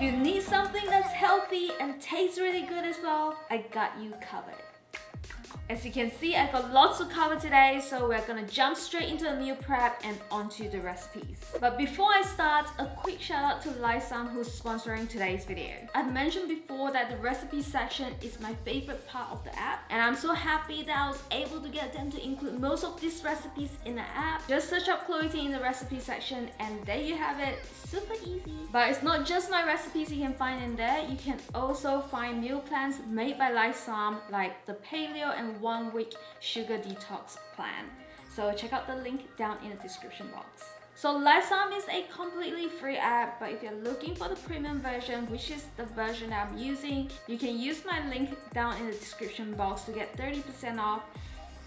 if you need something that's healthy and tastes really good as well, I got you covered. As you can see, I've got lots to cover today, so we're gonna jump straight into the meal prep and onto the recipes. But before I start, a quick shout out to Livestream who's sponsoring today's video. I've mentioned before that the recipe section is my favorite part of the app, and I'm so happy that I was able to get them to include most of these recipes in the app. Just search up Chloe T in the recipe section and there you have it, super easy. But it's not just my recipes you can find in there, you can also find meal plans made by Livestream like the paleo and 1 week sugar detox plan. So check out the link down in the description box. So Livestream is a completely free app, but if you're looking for the premium version, which is the version that I'm using, you can use my link down in the description box to get 30% off.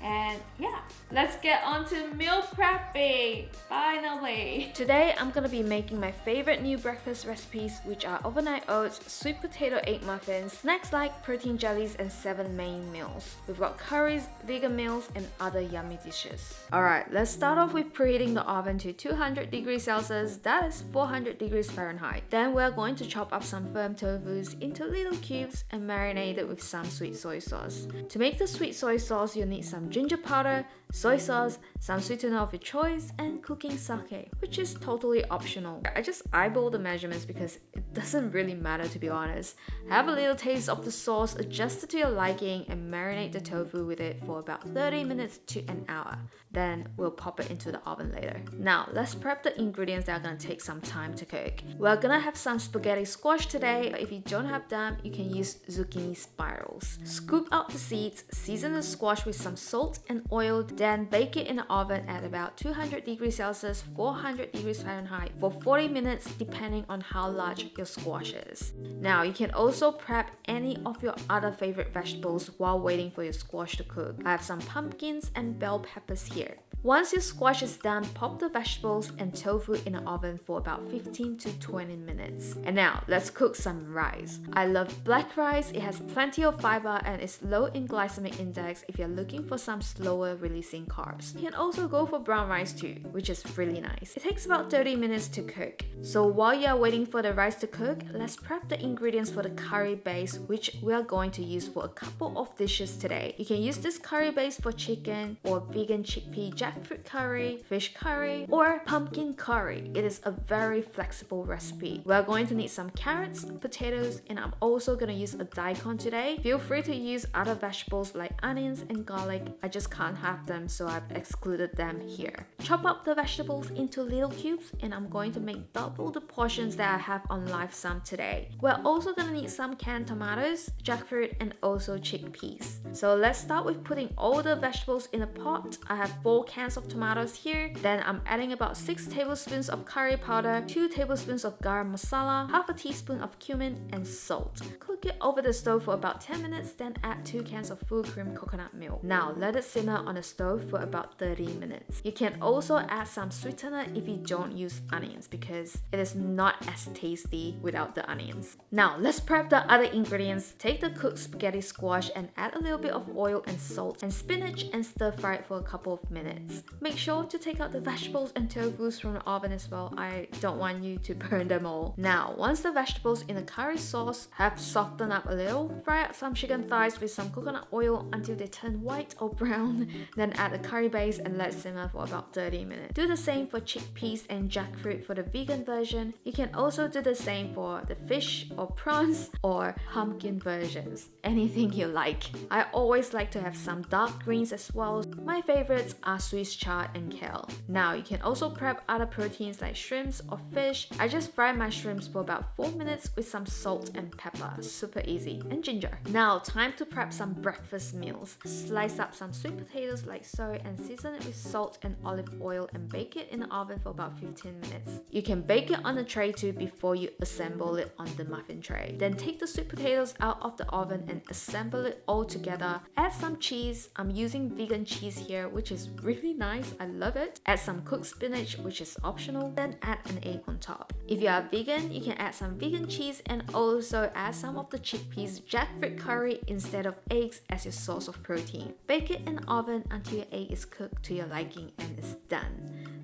And yeah, let's get on to meal prepping, finally! Today, I'm gonna be making my favorite new breakfast recipes, which are overnight oats, sweet potato egg muffins, snacks like protein jellies, and 7 main meals. We've got curries, vegan meals, and other yummy dishes. Alright, let's start off with preheating the oven to 200 degrees Celsius, that is 400 degrees Fahrenheit. Then we're going to chop up some firm tofus into little cubes and marinate it with some sweet soy sauce. To make the sweet soy sauce, you'll need some ginger powder, soy sauce, some sweetener of your choice, and cooking sake, which is totally optional. I just eyeball the measurements because it doesn't really matter, to be honest. Have a little taste of the sauce, adjust it to your liking, and marinate the tofu with it for about 30 minutes to an hour. Then we'll pop it into the oven later. Now let's prep the ingredients that are gonna take some time to cook. We're gonna have some spaghetti squash today, but if you don't have them, you can use zucchini spirals. Scoop out the seeds, season the squash with some salt and oil, then bake it in the oven at about 200 degrees Celsius, 400 degrees Fahrenheit for 40 minutes depending on how large your squash is. Now you can also prep any of your other favorite vegetables while waiting for your squash to cook. I have some pumpkins and bell peppers here. Once your squash is done, pop the vegetables and tofu in the oven for about 15 to 20 minutes. And now, let's cook some rice. I love black rice, it has plenty of fiber and is low in glycemic index if you're looking for some slower releasing carbs. You can also go for brown rice too, which is really nice. It takes about 30 minutes to cook. So while you're waiting for the rice to cook, let's prep the ingredients for the curry base, which we are going to use for a couple of dishes today. You can use this curry base for chicken or vegan chickpea jackfruit curry, fish curry, or pumpkin curry. It is a very flexible recipe. We're going to need some carrots, potatoes, and I'm also going to use a daikon today. Feel free to use other vegetables like onions and garlic. I just can't have them, so I've excluded them here. Chop up the vegetables into little cubes, and I'm going to make double the portions that I have on Livestream today. We're also going to need some canned tomatoes, jackfruit, and also chickpeas. So let's start with putting all the vegetables in a pot. I have 4 cans of tomatoes here. Then I'm adding about 6 tablespoons of curry powder, 2 tablespoons of garam masala, half a teaspoon of cumin, and salt. Cook it over the stove for about 10 minutes, then add 2 cans of full cream coconut milk. Now let it simmer on the stove for about 30 minutes. You can also add some sweetener if you don't use onions because it is not as tasty without the onions. Now let's prep the other ingredients. Take the cooked spaghetti squash and add a little bit of oil and salt and spinach and stir fry it for a couple of minutes. Make sure to take out the vegetables and tofus from the oven as well. I don't want you to burn them all. Now, once the vegetables in the curry sauce have softened up a little, fry up some chicken thighs with some coconut oil until they turn white or brown. Then add the curry base and let it simmer for about 30 minutes. Do the same for chickpeas and jackfruit for the vegan version. You can also do the same for the fish or prawns or pumpkin versions. Anything you like. I always like to have some dark greens as well. My favorites are Swiss chard and kale. Now you can also prep other proteins like shrimps or fish. I just fry my shrimps for about 4 minutes with some salt and pepper. Super easy. And ginger. Now time to prep some breakfast meals. Slice up some sweet potatoes like so and season it with salt and olive oil and bake it in the oven for about 15 minutes. You can bake it on a tray too before you assemble it on the muffin tray. Then take the sweet potatoes out of the oven and assemble it all together. Add some cheese. I'm using vegan cheese here, which is really nice. I love it. Add some cooked spinach, which is optional. Then add an egg on top. If you are vegan, you can add some vegan cheese and also add some of the chickpeas jackfruit curry instead of eggs as your source of protein. Bake it in the oven until your egg is cooked to your liking and it's done.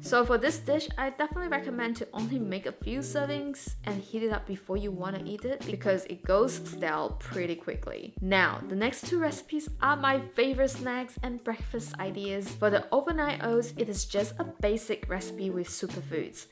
So for this dish, I definitely recommend to only make a few servings and heat it up before you want to eat it because it goes stale pretty quickly. Now, the next two recipes are my favorite snacks and breakfast ideas. For the overnight oats, it is just a basic recipe with superfoods.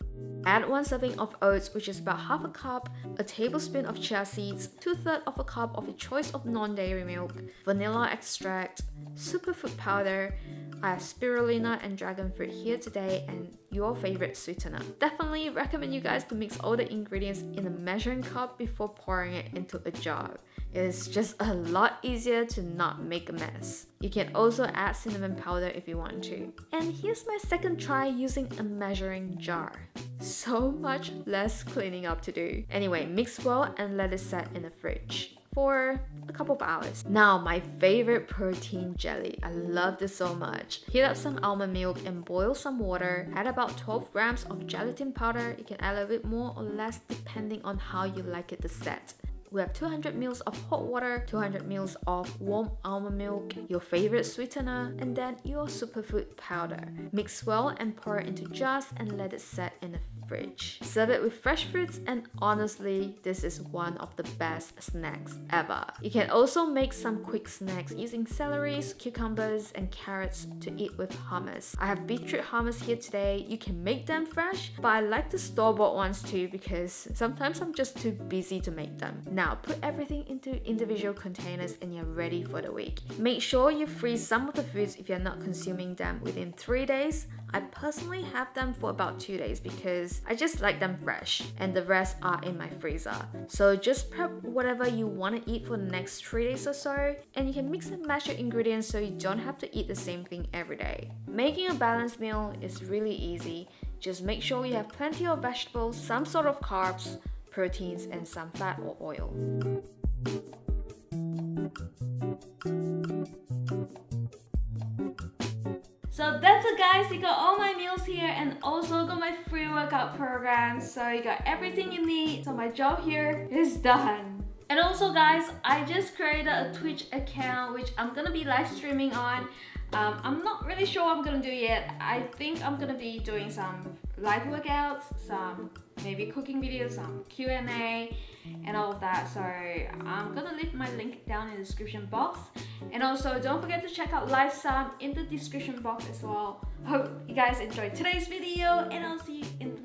Add 1 serving of oats, which is about half a cup, a tablespoon of chia seeds, 2/3 of a cup of your choice of non-dairy milk, vanilla extract, superfood powder. I have spirulina and dragon fruit here today, and your favorite sweetener. Definitely recommend you guys to mix all the ingredients in a measuring cup before pouring it into a jar. It is just a lot easier to not make a mess. You can also add cinnamon powder if you want to. And here's my second try using a measuring jar. So much less cleaning up to do. Anyway, mix well and let it set in the fridge for a couple of hours. Now, my favorite protein jelly. I love this so much. Heat up some almond milk and boil some water. Add about 12 grams of gelatin powder. You can add a little bit more or less depending on how you like it to set. We have 200 ml of hot water, 200 ml of warm almond milk, your favorite sweetener, and then your superfood powder. Mix well and pour it into jars and let it set in the fridge. Serve it with fresh fruits, and honestly, this is one of the best snacks ever. You can also make some quick snacks using celeries, cucumbers, and carrots to eat with hummus. I have beetroot hummus here today. You can make them fresh, but I like the store-bought ones too because sometimes I'm just too busy to make them. Now, put everything into individual containers and you're ready for the week. Make sure you freeze some of the foods if you're not consuming them within 3 days. I personally have them for about 2 days because I just like them fresh, and the rest are in my freezer. So just prep whatever you want to eat for the next 3 days or so, and you can mix and match your ingredients so you don't have to eat the same thing every day. Making a balanced meal is really easy. Just make sure you have plenty of vegetables, some sort of carbs, proteins, and some fat or oil. So that's it guys, you got all my meals here and also got my free workout program. So you got everything you need. So my job here is done. And also guys, I just created a Twitch account which I'm gonna be live streaming on. I'm not really sure what I'm gonna do yet. I think I'm gonna be doing some live workouts, some maybe cooking videos, some Q&A and all of that. So I'm gonna leave my link down in the description box. And also don't forget to check out live sound in the description box as well. Hope you guys enjoyed today's video and I'll see you in the